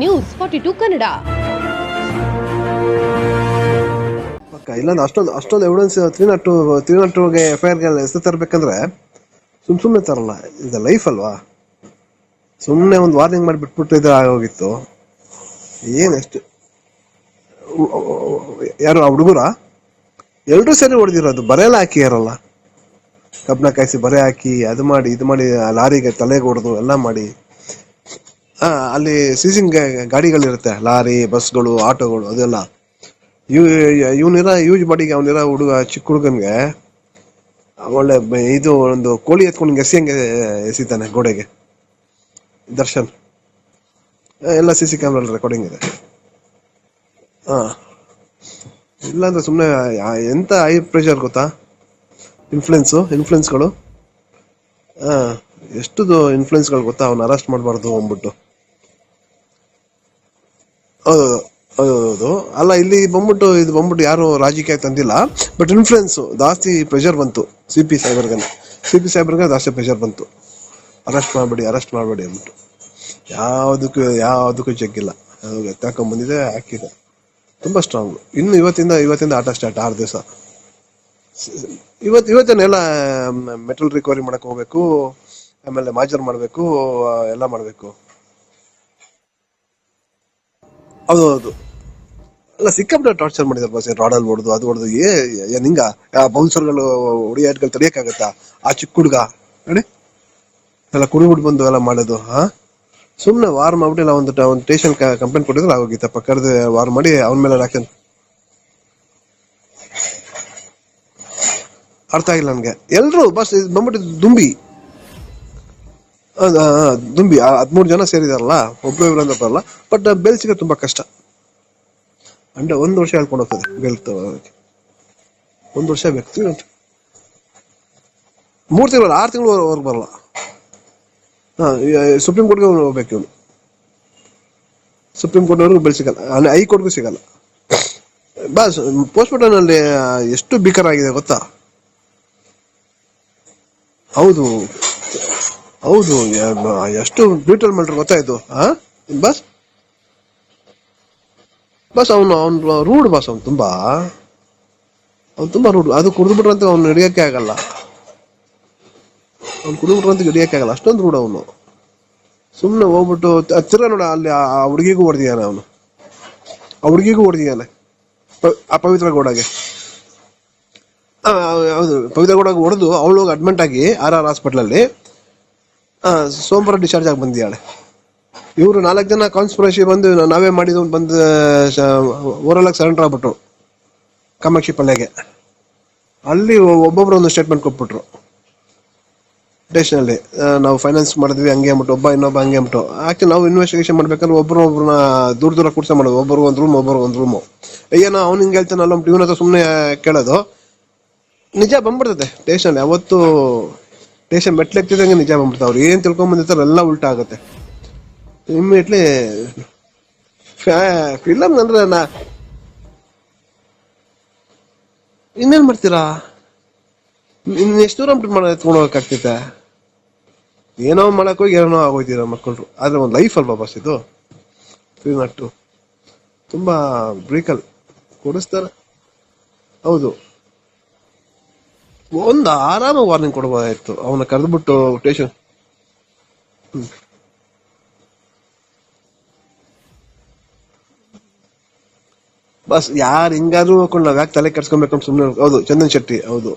News 42 Kannada. ಇಲ್ಲಾಂದ್ರೆ ಅಷ್ಟೊಂದು evidence three not ಟೂಗೆ FIR ಹೆಸರು ತರಬೇಕಂದ್ರೆ ಸುಮ್ಮನೆ ತರಲ್ಲ. ಇದು ಲೈಫ್ ಅಲ್ವಾ, ಸುಮ್ಮನೆ ಒಂದು ವಾರ್ನಿಂಗ್ ಮಾಡಿ ಬಿಟ್ಬಿಟ್ಟು ಇದು ಆಗೋಗಿತ್ತು. ಏನೆಷ್ಟು ಯಾರು ಆ ಹುಡುಗರ ಎಲ್ರೂ ಸೇರಿ ಹೊಡೆದಿರೋದು, ಬರೆಯಲ್ಲ ಹಾಕಿಯಾರಲ್ಲ, ಕಬ್ನ ಕಾಯಿಸಿ ಬರೆ ಹಾಕಿ ಅದು ಮಾಡಿ ಇದು ಮಾಡಿ ಲಾರಿಗೆ ತಲೆಗೆ ಹೊಡೆದು ಎಲ್ಲ ಮಾಡಿ. ಅಲ್ಲಿ ಸೀಸಿಂಗ್ ಗಾಡಿಗಳಿರುತ್ತೆ, ಲಾರಿ, ಬಸ್ಗಳು, ಆಟೋಗಳು, ಅದೆಲ್ಲ ಇವನಿರ ಯೂಸ್ ಬಾಡಿಗೆ ಅವನಿರ ಚಿಕ್ಕ ಹುಡುಗನ್ಗೆ ಒಳ್ಳೆ ಇದು ಒಂದು ಕೋಳಿ ಎತ್ಕೊಂಡು ಎಸಿಯಂಗೆ ಎಸಿತಾನೆ ಗೋಡೆಗೆ. ದರ್ಶನ್ ಎಲ್ಲ CC ಕ್ಯಾಮ್ರಾ ರೆಕಾರ್ಡಿಂಗ್ ಇದೆ. ಇಲ್ಲಾಂದ್ರೆ ಸುಮ್ಮನೆ ಎಂತ ಹೈ ಪ್ರೆಷರ್ ಗೊತ್ತಾ, ಇನ್ಫ್ಲುಯೆನ್ಸ್ಗಳು ಎಷ್ಟು ಇನ್ಫ್ಲುಯೆನ್ಸ್ಗಳು ಗೊತ್ತಾ, ಅವ್ನ ಅರೆಸ್ಟ್ ಮಾಡಬಾರ್ದು ಅಂದ್ಬಿಟ್ಟು. ಹೌದು ಅಲ್ಲ, ಇಲ್ಲಿ ಬಂದ್ಬಿಟ್ಟು ಯಾರು ರಾಜಕೀಯ ತಂದಿಲ್ಲ, ಬಟ್ ಇನ್ಫ್ಲುಯೆನ್ಸ್ ಜಾಸ್ತಿ ಪ್ರೆಷರ್ ಬಂತು. CP ಸಾಹೇಬ್ರಿಗೆ ಜಾಸ್ತಿ ಪ್ರೆಷರ್ ಬಂತು, ಅರೆಸ್ಟ್ ಮಾಡಬೇಡಿ ಅಂದ್ಬಿಟ್ಟು. ಯಾವುದಕ್ಕೂ ಜಗ್ಗಿಲ್ಲ, ಎತ್ತಾಕೊಂಡ್ ಬಂದಿದೆ, ಹಾಕಿದೆ. ತುಂಬಾ ಸ್ಟ್ರಾಂಗ್. ಇನ್ನು ಇವತ್ತಿಂದ ಆಟ ಸ್ಟಾರ್ಟ್. 6 ದಿವಸ ಇವತ್ತೇನೆಲ್ಲ ಮೆಟಲ್ ರಿಕವರಿ ಮಾಡಕ್ ಹೋಗ್ಬೇಕು, ಆಮೇಲೆ ಮಾಜರ್ ಮಾಡ್ಬೇಕು, ಎಲ್ಲ ಮಾಡ್ಬೇಕು. ಹೌದು ಅಲ್ಲ, ಸಿಕ್ಕಾಪಟ್ಟೆ ಟಾರ್ಚರ್ ಮಾಡಿದಾರೆ ಬಸ್. ರಾಡಲ್ಲಿ ಹೊಡೆದು ಅದು ಹೊಡೆದು ನಿಂಗ ಬೌನ್ಸರ್ಗಳು ಹೊಡಿಯಾಟ್ಗಳು ತಡಿಯಕ್ಕಾಗತ್ತಾ? ಆ ಚಿಕ್ಕ ಹುಡುಗ ನೋಡಿ ಎಲ್ಲ ಕುಡಿಬಿಟ್ಟು ಬಂದು ಎಲ್ಲ ಮಾಡೋದು. ಸುಮ್ನೆ ವಾರ್ ಮಾಡ್ಬಿಟ್ಟು ಇಲ್ಲ ಒಂದು ಸ್ಟೇಷನ್ ಕಂಪ್ಲೇಂಟ್ ಕೊಟ್ಟಿದ್ರೆ ಆಗೋಗಿತ್ತಪ್ಪ. ಕರೆದು ವಾರ್ ಮಾಡಿ ಅವನ ಮೇಲೆ ಆಕ್ಷನ್. ಅರ್ಥ ಆಗಿಲ್ಲ ನನ್ಗೆ. ಎಲ್ರು ಬಸ್ ಬಂದ್ಬಿಟ್ಟು ದುಂಬಿ 13 ಜನ ಸೇರಿದಾರಲ್ಲ, ಒಬ್ರು ಅಂತ ಬರಲ್ಲ. ಬಟ್ ಬೆಲ್ ಸಿಗೋದು ತುಂಬಾ ಕಷ್ಟ. ಅಂಡ್ 1 ವರ್ಷ ಹೇಳ್ಕೊಂಡು ಹೋಗ್ತದೆ ಬೆಲ್ ತಗೊಳಕ್ಕೆ. 1 ವರ್ಷ ಬೇಕು. 3 ತಿಂಗಳು 6 ತಿಂಗಳವರೆಗೂ ಬರಲ್ಲ. ಸುಪ್ರೀಂ ಕೋರ್ಟ್ಗೆ ಹೋಗ್ಬೇಕು ಇವನು. ಸುಪ್ರೀಂ ಕೋರ್ಟ್ವರೆಗೂ ಬೆಲ್ ಸಿಗಲ್ಲ, ಹೈಕೋರ್ಟ್ಗೂ ಸಿಗಲ್ಲ. ಬಸ್ ಪೋಸ್ಟ್ ಮಾರ್ಟಮ್ ಅಲ್ಲಿ ಎಷ್ಟು ಭೀಕರ ಆಗಿದೆ ಗೊತ್ತಾ? ಹೌದು ಎಷ್ಟು ಬ್ಯೂಟಲ್ ಮಾಡ್ರೆ ಗೊತ್ತಾ ಇದು. ಬಸ್ ಅವನು ರೂಡ್ ಬಸ್. ಅವ್ನು ತುಂಬಾ ರೂಡ್. ಅದು ಕುಡಿದ್ಬಿಟ್ರಂತ ಅವ್ನು ಹಿಡಿಯಕ್ಕೆ ಆಗಲ್ಲ. ಅಷ್ಟೊಂದು ರೂಡ್ ಅವನು. ಸುಮ್ನೆ ಹೋಗ್ಬಿಟ್ಟು ತಿರ್ಗ ನೋಡ ಅಲ್ಲಿ ಆ ಹುಡುಗಿಗೂ ಹೊಡೆದಿದ್ದಾನೆ ಅವನು. ಪವಿತ್ರ ಗೌಡಗೆ. ಹೌದು, ಪವಿತ್ರ ಗೌಡಗೆ ಹೊಡೆದು ಅವಳು ಅಡ್ಮಿಟ್ ಆಗಿ RR ಹಾಸ್ಪಿಟಲ್ ಅಲ್ಲಿ ಸೋಮವಾರ ಡಿಸ್ಚಾರ್ಜ್ ಆಗಿ ಬಂದಿದ್ದಾಳೆ. ಇವರು 4 ಜನ ಕಾನ್ಸ್ಪಿರಸಿ ಬಂದು ನಾವೇ ಮಾಡಿದ ಬಂದು ಓರಲ್ ಸರೆಂಡರ್ ಆಗ್ಬಿಟ್ರು ಕಾಮಾಕ್ಷಿ ಪಲ್ಲೆಗೆ. ಅಲ್ಲಿ ಒಬ್ಬೊಬ್ರು ಒಂದು ಸ್ಟೇಟ್ಮೆಂಟ್ ಕೊಟ್ಬಿಟ್ರು ಸ್ಟೇಷನ್ ಅಲ್ಲಿ. ನಾವು ಫೈನಾನ್ಸ್ ಮಾಡಿದ್ವಿ ಹಂಗೆ ಅಂದ್ಬಿಟ್ಟು, ಇನ್ನೊಬ್ಬ ಹಂಗೆ ಅಂದ್ಬಿಟ್ಟು. ಆಕ್ಚುಲಿ ನಾವು ಇನ್ವೆಸ್ಟಿಗೇಷನ್ ಮಾಡ್ಬೇಕಾದ್ರೆ ಒಬ್ಬರನ್ನ ದೂರ ಕೂರ್ಸ ಮಾಡೋದು. ಒಬ್ಬರು ಒಂದು ರೂಮು. ಏನೋ ಅವ್ನು ಹಿಂಗೆ ಹೇಳ್ತಾನಲ್ಲ ಇವನ ಹತ್ರ ಸುಮ್ಮನೆ ಕೇಳೋದು. ನಿಜ ಬಂದ್ಬಿಡ್ತದೆ ಸ್ಟೇಷನ್. ಯಾವತ್ತು ಸ್ಟೇಷನ್ ಮೆಟ್ಲೆಕ್ತಿದಂಗೆ ನಿಜ ಬಂದ್ಬಿಡ್ತಾವೆ. ಅವ್ರು ಏನ್ ತಿಳ್ಕೊಂಡ್ ಬಂದಿರ್ತಾರೆ ಎಲ್ಲ ಉಲ್ಟಾ ಆಗುತ್ತೆ ಇಮ್ಮಿಡಿಯೇಟ್ಲಿ. ಫಿಲಮ್ ಅಂದ್ರೆ ಇನ್ನೇನ್ ಮಾಡ್ತೀರಾ? ಎಷ್ಟು ದೂರ ಎತ್ಕೊಂಡು ಹೋಗಕ್ಕಾಗ್ತೈತೆ? ಏನೋ ಮಾಡಕ್ ಹೋಗಿ ಏನೋ ಆಗೋಯ್ತೀರ ಮಕ್ಕಳು. ಆದ್ರೆ ಒಂದು ಲೈಫ್ ಅಲ್ವಾ ಬಸ್ ಇದು. 302 ತುಂಬಾ ಬ್ರೀಕಲ್ ಕೊಡಿಸ್ತಾರ. ಹೌದು, ಒಂದು ಆರಾಮ ವಾರ್ನಿಂಗ್ ಕೊಡಬಹುದಾಯ್ತು. ಅವನ ಕರೆದ್ಬಿಟ್ಟು ಸ್ಟೇಷನ್. ಬಸ್ ಯಾರು ಹಿಂಗಾದ್ರು ಹಾಕೊಂಡು ನಾವ್ ಯಾಕೆ ತಲೆ ಕೆಡ್ಸ್ಕೊಬೇಕು ಅಂತ ಸುಮ್ಮನೆ. ಹೌದು, ಚಂದನ್ ಶೆಟ್ಟಿ. ಹೌದು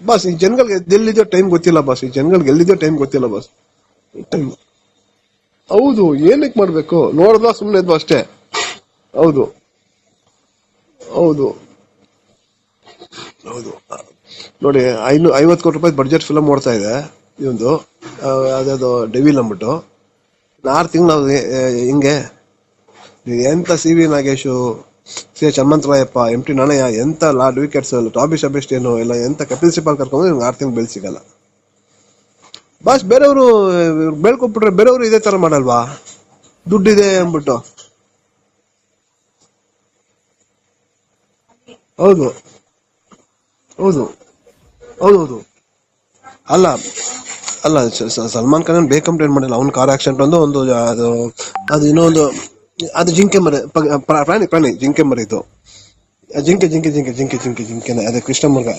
ಬಸ್. ಈ ಜನಗಳಿಗೆ ಎಲ್ಲಿದೆಯೋ ಟೈಮ್ ಗೊತ್ತಿಲ್ಲ ಬಸ್. ಟೈಮ್ ಹೌದು, ಏನಕ್ಕೆ ಮಾಡ್ಬೇಕು? ನೋಡ್ದ ಸುಮ್ಮನೆ ಇದ್ವು ಅಷ್ಟೇ. ಹೌದು ಹೌದು ನೋಡಿ, 50 ಕೋಟಿ ರೂಪಾಯಿ ಬಡ್ಜೆಟ್ ಫಿಲಮ್ ಓಡ್ತಾ ಇದೆ ಇವಂದು. ಅದ್ಯಾವುದು ಡೆವಿಲ್ ಅಂದ್ಬಿಟ್ಟು. 6 ತಿಂಗಳು ಹಿಂಗೆ. ಎಂತ CV Nagesh, CH Hanumantharayappa, MT Nanaiah, ಎಂತ ಅಡ್ವೊಕೇಟ್ಸ್, ಟಾಬಿ ಸೆಬೆಸ್ಟಿಯನ್ ಎಲ್ಲ ಎಂತ ಕಪಿಲ್ ಸಿಬಾಲ್ ಕರ್ಕೊಂಡು 6 ತಿಂಗಳು ಬೆಲ್ ಸಿಗಲ್ಲ. ಬಸ್ ಬೇರೆಯವರು ಬೆಳ್ಕೊಟ್ಬಿಟ್ರೆ ಬೇರೆಯವರು ಇದೇ ತರ ಮಾಡಲ್ವಾ? ದುಡ್ಡಿದೆ ಅಂದ್ಬಿಟ್ಟು. ಹೌದು ಹೌದು ಹೌದು ಹೌದು ಅಲ್ಲ, ಅಲ್ಲ ಸಲ್ಮಾನ್ ಖಾನ್ ಬೇಗ ಕಂಪ್ಲೇಂಟ್ ಮಾಡಿಲ್ಲ. ಅವ್ನ ಕಾರ್ ಆಕ್ಸಿಡೆಂಟ್ ಒಂದು ಅದು ಇನ್ನೊಂದು ಅದು ಜಿಂಕೆ ಮರಿ ಪ್ರಾಣಿ ಜಿಂಕೆ ಮರಿದು ಜಿಂಕೆ ಅದೇ ಕೃಷ್ಣಮೃಗ.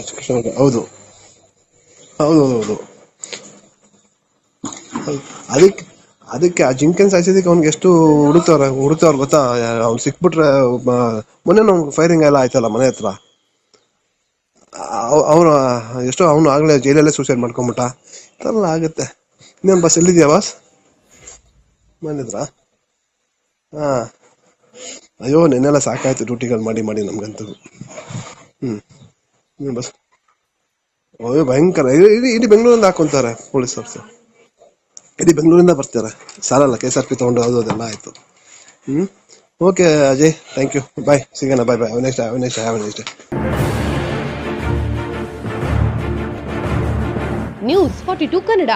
ಹೌದು ಹೌದು ಹೌದು ಹೌದು. ಅದಕ್ಕೆ ಅದಕ್ಕೆ ಆ ಜಿಂಕೆನ್ ಸಾಯಿಸಿದಕ್ಕೆ ಅವ್ನಿಗೆ ಎಷ್ಟು ಹುಡುಕ್ತವ್ರ ಗೊತ್ತಾ? ಅವ್ನು ಸಿಕ್ಬಿಟ್ರೆ ಮೊನ್ನೆ ಅವ್ನಿಗೆ ಫೈರಿಂಗ್ ಎಲ್ಲ ಆಯ್ತಲ್ಲ ಮನೆ ಹತ್ರ. ಅವನು ಎಷ್ಟೋ ಅವನು ಆಗ್ಲೇ ಜೈಲಲ್ಲೇ ಸೂಸೈಡ್ ಮಾಡ್ಕೊಂಬಿಟ್ಟ. ಇದೆಲ್ಲ ಆಗುತ್ತೆ. ಇನ್ನೇನು ಬಸ್ ಎಲ್ಲಿದ್ಯಾ ಬಾಸ್? ಬಂದಿದ್ರಾ? ಹಾ. ಅಯ್ಯೋ ನೆನ್ನೆಲ್ಲ ಸಾಕಾಯ್ತು ಡ್ಯೂಟಿಗಳು ಮಾಡಿ ನಮ್ಗಂತೂ. ಬಸ್ ಅಯ್ಯೋ ಭಯಂಕರ. ಇಡೀ ಬೆಂಗಳೂರಿಂದ ಹಾಕೊಂತಾರೆ ಪೊಲೀಸರ್ಸ್. ಇಡೀ ಬೆಂಗಳೂರಿಂದ ಬರ್ತಾರೆ. ಸಾಲಲ್ಲ KSRP ತಗೊಂಡು ಅದೆಲ್ಲ ಆಯ್ತು. ಓಕೆ ಅಜಯ್, ಥ್ಯಾಂಕ್ ಯು, ಬಾಯ್, ಸಿಗೋಣ, ಬಾಯ್. Next news 42 Kannada.